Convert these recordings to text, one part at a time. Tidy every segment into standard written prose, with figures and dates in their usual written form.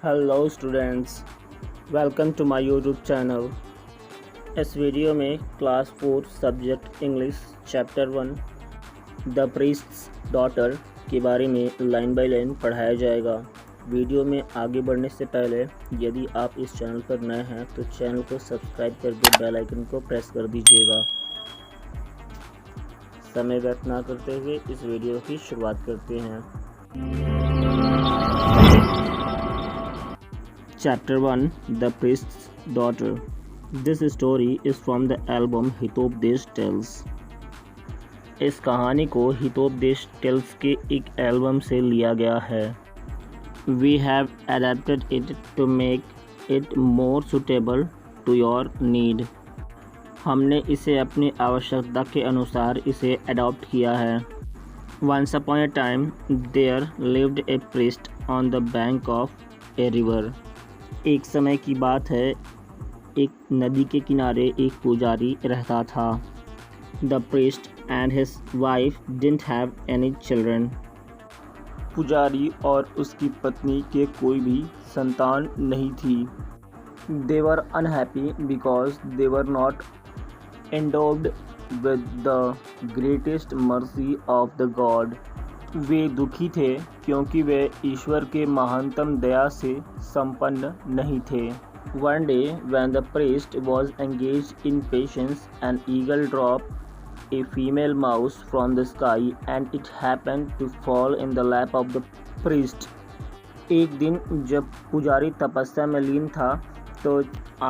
Hello students, welcome to my YouTube channel. इस video में class 4 subject English chapter 1 the priest's daughter के बारे में लाइन बाय लाइन पढ़ाया जाएगा। वीडियो में आगे बढ़ने से पहले यदि आप इस चैनल पर नए हैं तो चैनल को सब्सक्राइब करके बेल आइकन को प्रेस कर दीजिएगा। समय व्यर्थ ना करते हुए इस वीडियो की शुरुआत करते हैं। Chapter 1 The Priest's Daughter. This story is from the album Hitopadesha tales. इस कहानी को हितोपदेश टेल्स के एक एल्बम से लिया गया है। We have adapted it to make it more suitable to your need. हमने इसे अपनी आवश्यकता के अनुसार इसे अडॉप्ट किया है। Once upon a time, there lived a priest on the bank of a river. एक समय की बात है, एक नदी के किनारे एक पुजारी रहता था। The priest and his wife didn't have any children. पुजारी और उसकी पत्नी के कोई भी संतान नहीं थी। They were unhappy because they were not endowed with the greatest mercy of the God. वे दुखी थे क्योंकि वे ईश्वर के महानतम दया से संपन्न नहीं थे। One day when the priest was engaged in patience, an eagle dropped a female mouse from the sky and it happened to fall in the lap of the priest. एक दिन जब पुजारी तपस्या में लीन था तो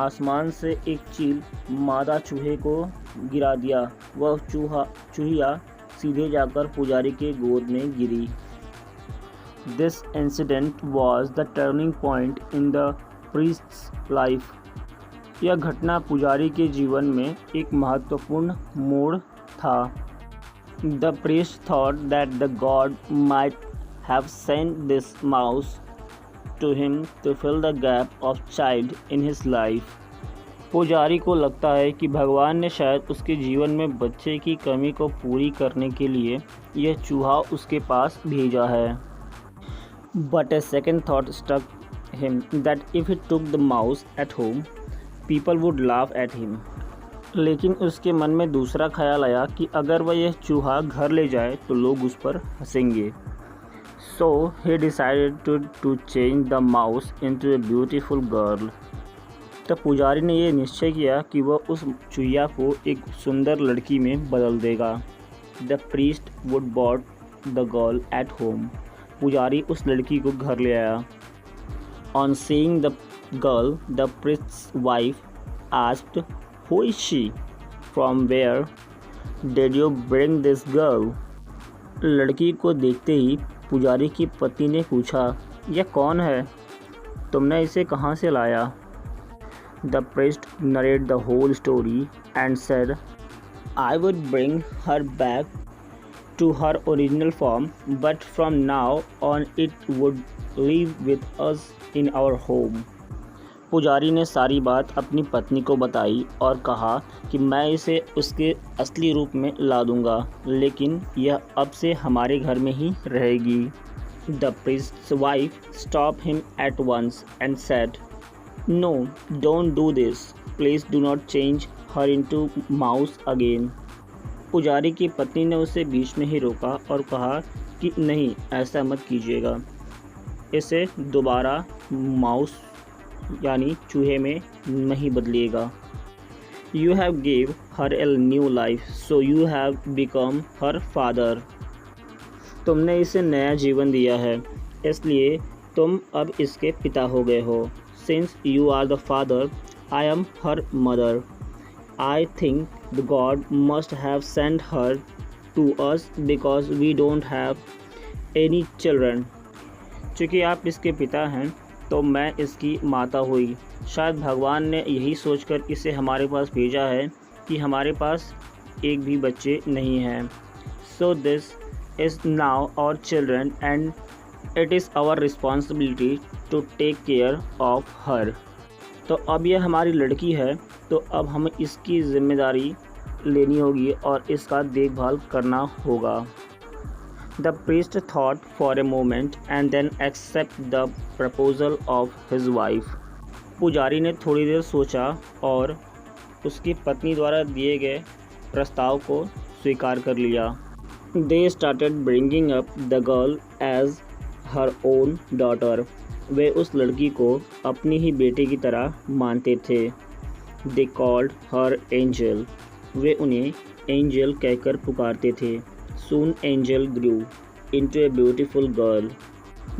आसमान से एक चील मादा चूहे को गिरा दिया। वह चूहिया सीधे जाकर पुजारी के गोद में गिरी। This incident was the turning point in the priest's life. यह घटना पुजारी के जीवन में एक महत्वपूर्ण मोड़ था। The priest thought that the God might have sent this mouse to him to fill the gap of child in his life. पुजारी को लगता है कि भगवान ने शायद उसके जीवन में बच्चे की कमी को पूरी करने के लिए यह चूहा उसके पास भेजा है। But a second thought struck him that if he took the mouse at home, people would laugh at him. लेकिन उसके मन में दूसरा ख्याल आया कि अगर वह यह चूहा घर ले जाए तो लोग उस पर हंसेंगे। So he decided to change the mouse into a beautiful girl. तब पुजारी ने यह निश्चय किया कि वह उस चूहिया को एक सुंदर लड़की में बदल देगा। The priest would brought the girl at home. पुजारी उस लड़की को घर ले आया। On seeing the girl, the priest's wife asked, "Who is she? From where did you bring this girl?" लड़की को देखते ही पुजारी की पत्नी ने पूछा, यह कौन है? तुमने इसे कहाँ से लाया? The priest narrated the whole story and said, I would bring her back to her original form, but from now on it would live with us in our home. पुजारी ने सारी बात अपनी पत्नी को बताई और कहा कि मैं इसे उसके असली रूप में ला दूंगा, लेकिन यह अब से हमारे घर में ही रहेगी। The priest's wife stopped him at once and said, No, don't do this. Please do not change her into mouse again. पुजारी की पत्नी ने उसे बीच में ही रोका और कहा कि नहीं, ऐसा मत कीजिएगा, इसे दोबारा माउस यानी चूहे में नहीं बदलिएगा। You have gave her a new life, so you have become her father. तुमने इसे नया जीवन दिया है, इसलिए तुम अब इसके पिता हो गए हो। Since you are the father, I am her mother. I think the God must have sent her to us because we don't have any children. चूँकि आप इसके पिता हैं तो मैं इसकी माता हुई। शायद भगवान ने यही सोचकर इसे हमारे पास भेजा है कि हमारे पास एक भी बच्चे नहीं हैं। So this is now our children and it is our responsibility to take care of her. तो अब यह हमारी लड़की है, तो अब हमें इसकी जिम्मेदारी लेनी होगी और इसका देखभाल करना होगा। The priest thought for a moment and then accepted the proposal of his wife. पुजारी ने थोड़ी देर सोचा और उसकी पत्नी द्वारा दिए गए प्रस्ताव को स्वीकार कर लिया। They started bringing up the girl as her own daughter. वे उस लड़की को अपनी ही बेटे की तरह मानते थे। They called her Angel. वे उन्हें एंजल कहकर पुकारते थे। Soon Angel grew into a beautiful girl.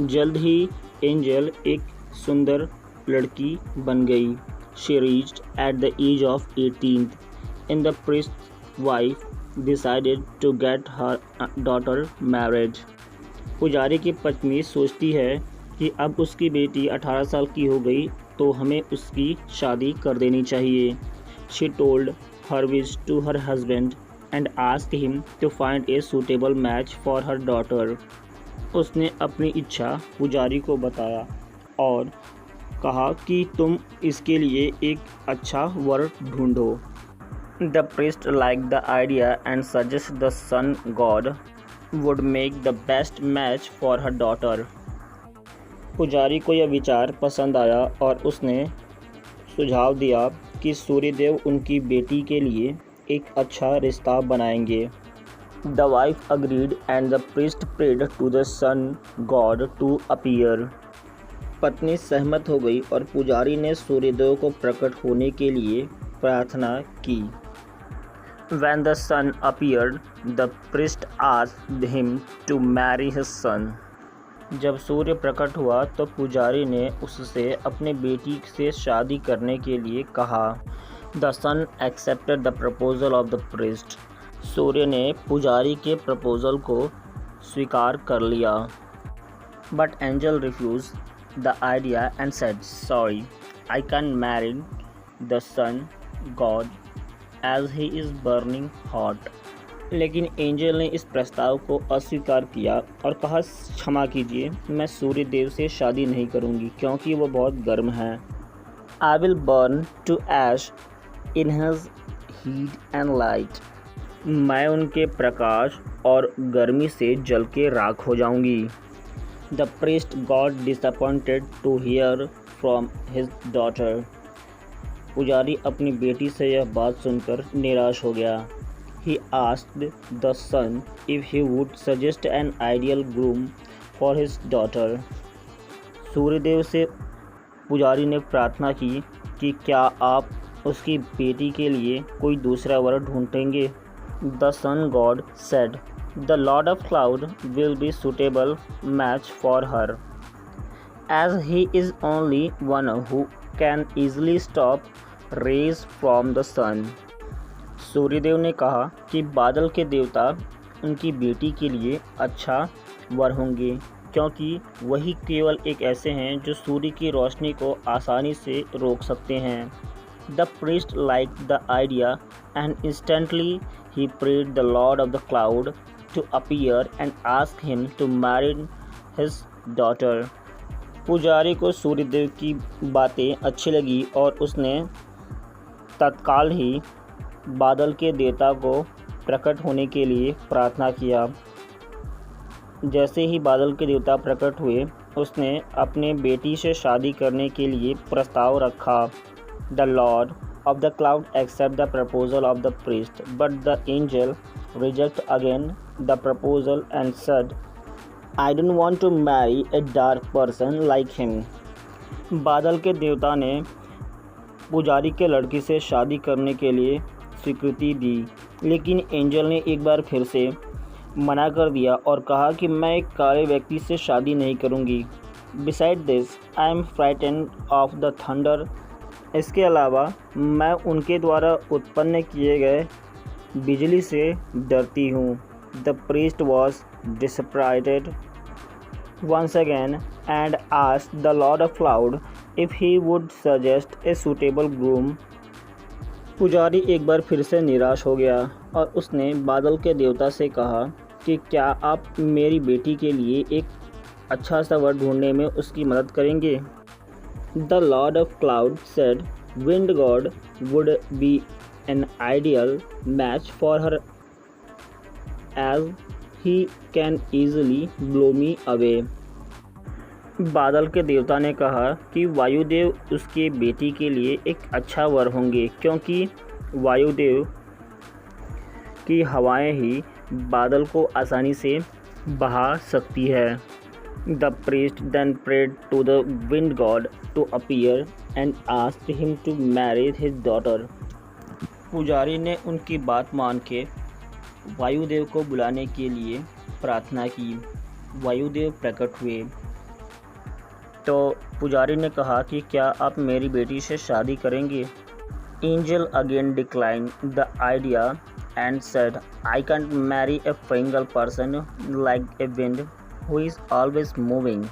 जल्द ही एंजल एक सुंदर लड़की बन गई। She reached at the age of 18th. And the priest's wife decided to get her daughter married. पुजारी की पत्नी सोचती है कि अब उसकी बेटी 18 साल की हो गई तो हमें उसकी शादी कर देनी चाहिए। She told her wish to her husband and asked him to find a suitable match for her daughter. उसने अपनी इच्छा पुजारी को बताया और कहा कि तुम इसके लिए एक अच्छा वर ढूंढो। The priest liked the idea and suggested the sun god would make the best match for her daughter. पुजारी को यह विचार पसंद आया और उसने सुझाव दिया कि सूर्यदेव उनकी बेटी के लिए एक अच्छा रिश्ता बनाएंगे। The wife agreed and the priest prayed to the sun god to appear. पत्नी सहमत हो गई और पुजारी ने सूर्यदेव को प्रकट होने के लिए प्रार्थना की। When the sun appeared, the priest asked him to marry his son. जब सूर्य प्रकट हुआ तो पुजारी ने उससे अपने बेटी से शादी करने के लिए कहा। The sun accepted the proposal of the priest. सूर्य ने पुजारी के प्रपोजल को स्वीकार कर लिया। But angel refused the idea and said, "Sorry, I can't marry the sun god as he is burning hot." लेकिन एंजल ने इस प्रस्ताव को अस्वीकार किया और कहा, क्षमा कीजिए, मैं सूर्य देव से शादी नहीं करूंगी क्योंकि वो बहुत गर्म है। I will burn to ash in his heat and light. मैं उनके प्रकाश और गर्मी से जल के राख हो जाऊंगी। The priest got disappointed to hear from his daughter. पुजारी अपनी बेटी से यह बात सुनकर निराश हो गया। He asked the sun if he would suggest an ideal groom for his daughter. Suryadev से पुजारी ने प्रार्थना की कि क्या आप उसकी बेटी के लिए कोई दूसरा वर ढूंढेंगे। The sun god said, "The Lord of Cloud will be suitable match for her, as he is only one who can easily stop rays from the sun." Suryadev ने कहा कि बादल के देवता उनकी बेटी के लिए अच्छा वर होंगे क्योंकि वही केवल एक ऐसे हैं जो सूर्य की रोशनी को आसानी से रोक सकते हैं। The priest liked the idea and instantly he prayed the Lord of the Cloud to appear and ask him to marry his daughter. पुजारी को सूर्यदेव की बातें अच्छी लगी और उसने तत्काल ही बादल के देवता को प्रकट होने के लिए प्रार्थना किया। जैसे ही बादल के देवता प्रकट हुए उसने अपने बेटी से शादी करने के लिए प्रस्ताव रखा। The Lord of the Cloud accepted the proposal of the priest, but the angel rejected again the proposal and said, "I don't want to marry a dark person like him." बादल के देवता ने पुजारी के लड़की से शादी करने के लिए स्वीकृति दी, लेकिन एंजल ने एक बार फिर से मना कर दिया और कहा कि मैं एक काले व्यक्ति से शादी नहीं करूंगी। Besides this, I am frightened of the thunder. इसके अलावा मैं उनके द्वारा उत्पन्न किए गए बिजली से डरती हूँ। The priest was disappointed once again and asked the Lord of Cloud if he would suggest a suitable groom. पुजारी एक बार फिर से निराश हो गया और उसने बादल के देवता से कहा कि क्या आप मेरी बेटी के लिए एक अच्छा सा वर ढूंढने में उसकी मदद करेंगे। The Lord of Cloud said, "Wind God would be an ideal match for her as he can easily blow me away. बादल के देवता ने कहा कि वायुदेव उसके बेटी के लिए एक अच्छा वर होंगे, क्योंकि वायुदेव की हवाएं ही बादल को आसानी से बहा सकती है. The priest then prayed to the wind god to appear and asked him to marry his daughter. पुजारी ने उनकी बात मान के वायुदेव को बुलाने के लिए प्रार्थना की. वायुदेव प्रकट हुए तो पुजारी ने कहा कि क्या आप मेरी बेटी से शादी करेंगे. Angel again declined the idea and said, I can't marry a single person like a wind who is always moving.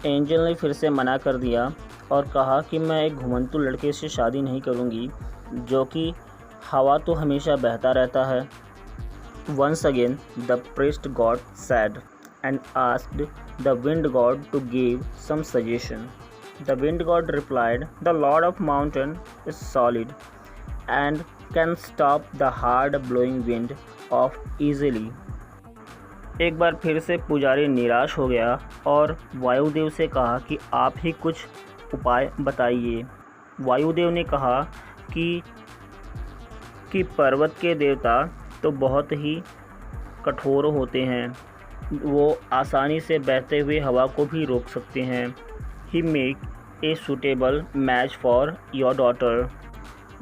Angel ने फिर से मना कर दिया और कहा कि मैं एक घुमंतु लड़के से शादी नहीं करूंगी जो कि हवा तो हमेशा बहता रहता है. Once again the priest got sad and asked the wind god to give some suggestion. The wind god replied, the lord of mountain is solid and can stop the hard blowing wind off easily. एक बार फिर से पुजारी निराश हो गया और वायुदेव से कहा कि आप ही कुछ उपाय बताइए. वायुदेव ने कहा कि पर्वत के देवता तो बहुत ही कठोर होते हैं, वो आसानी से बहते हुए हवा को भी रोक सकते हैं. He make a suitable match for your daughter.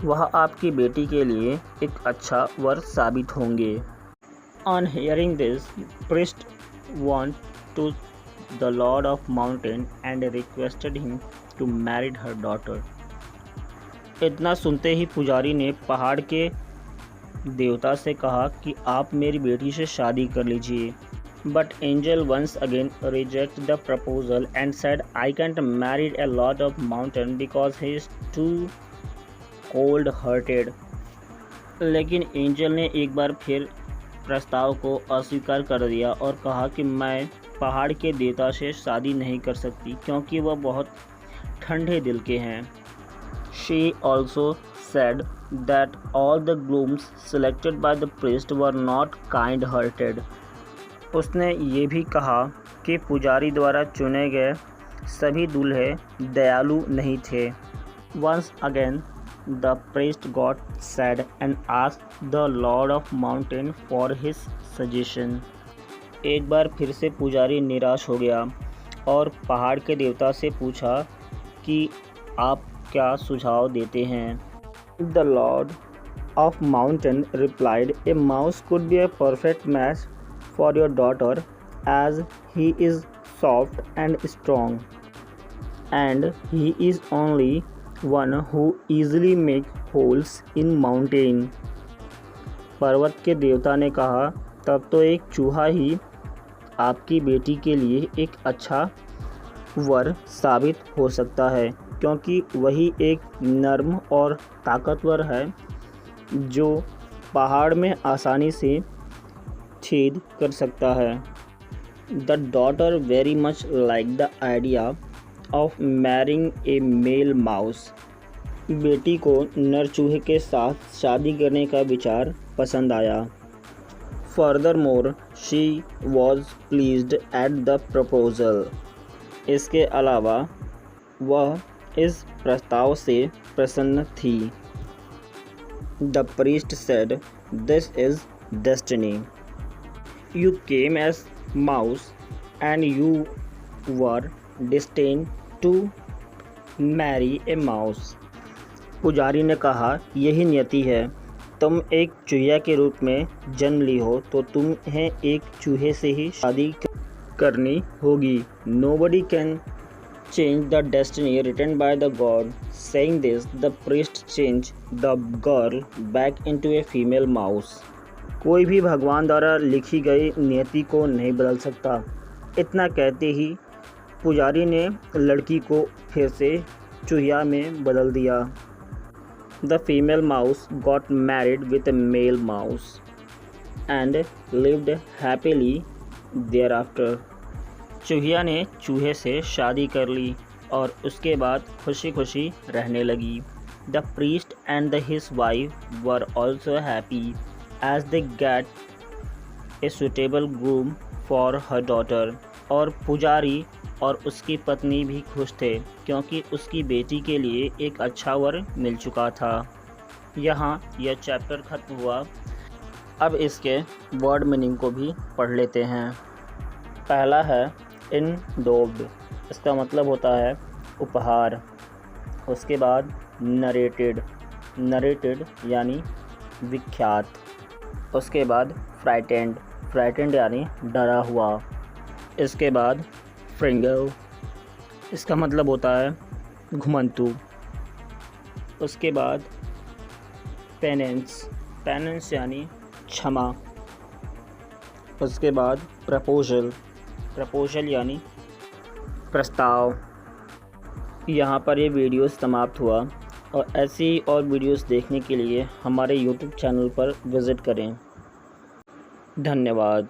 वह आपकी बेटी के लिए एक अच्छा वर साबित होंगे. On hearing this, priest went to the lord of mountain and requested him to marry her daughter. इतना सुनते ही पुजारी ने पहाड़ के देवता से कहा कि आप मेरी बेटी से शादी कर लीजिए. But angel once again rejected the proposal and said, I can't marry a lord of mountain because he is too cold-hearted. लेकिन एंजल ने एक बार फिर प्रस्ताव को अस्वीकार कर दिया और कहा कि मैं पहाड़ के देवता से शादी नहीं कर सकती क्योंकि वह बहुत ठंडे दिल के हैं. She also said that all the grooms selected by the priest were not kind-hearted. उसने ये भी कहा कि पुजारी द्वारा चुने गए सभी दूल्हे दयालु नहीं थे. Once again the priest got sad and asked the lord of mountain for his suggestion. एक बार फिर से पुजारी निराश हो गया और पहाड़ के देवता से पूछा कि आप क्या सुझाव देते हैं. The lord of mountain replied, a mouse could be a perfect match for your daughter as he is soft and strong and he is only one who easily make holes in mountain. पर्वत के देवता ने कहा, तब तो एक चूहा ही आपकी बेटी के लिए एक अच्छा वर साबित हो सकता है क्योंकि वही एक नर्म और ताकतवर है जो पहाड़ में आसानी से छेद कर सकता है. The daughter very much liked the idea of marrying a male mouse. बेटी को नर चूहे के साथ शादी करने का विचार पसंद आया. Furthermore, she was pleased at the proposal. इसके अलावा वह इस प्रस्ताव से प्रसन्न थी. The priest said, this is destiny. You came as mouse and you were destined to marry a mouse. पुजारी ने कहा, यही नियति है, तुम एक चूहिया के रूप में जन्म ली हो तो तुम्हें एक चूहे से ही शादी करनी होगी. Nobody can change the destiny written by the god. Saying this, the priest changed the girl back into a female mouse. कोई भी भगवान द्वारा लिखी गई नियति को नहीं बदल सकता. इतना कहते ही पुजारी ने लड़की को फिर से चूहिया में बदल दिया. The female mouse got married with a male mouse and lived happily thereafter. चूहिया ने चूहे से शादी कर ली और उसके बाद खुशी खुशी रहने लगी. The priest and his wife were also happy as they got a suitable groom for her daughter. और पुजारी और उसकी पत्नी भी खुश थे क्योंकि उसकी बेटी के लिए एक अच्छा वर मिल चुका था। यहाँ यह चैप्टर ख़त्म हुआ। अब इसके वर्ड मीनिंग को भी पढ़ लेते हैं। पहला है इनडोव्ड, इसका मतलब होता है उपहार। उसके बाद नरेटेड, नरेटेड यानी विख्यात। उसके बाद फ्राइटेंड, फ्राइटेंड यानी डरा हुआ। इसके बाद फ्रिंगल, इसका मतलब होता है घुमंतु। उसके बाद पेनेंस, पेनेंस यानी क्षमा। उसके बाद प्रपोजल, प्रपोजल यानी प्रस्ताव। यहाँ पर ये वीडियो समाप्त हुआ और ऐसी और वीडियोस देखने के लिए हमारे YouTube चैनल पर विज़िट करें। धन्यवाद।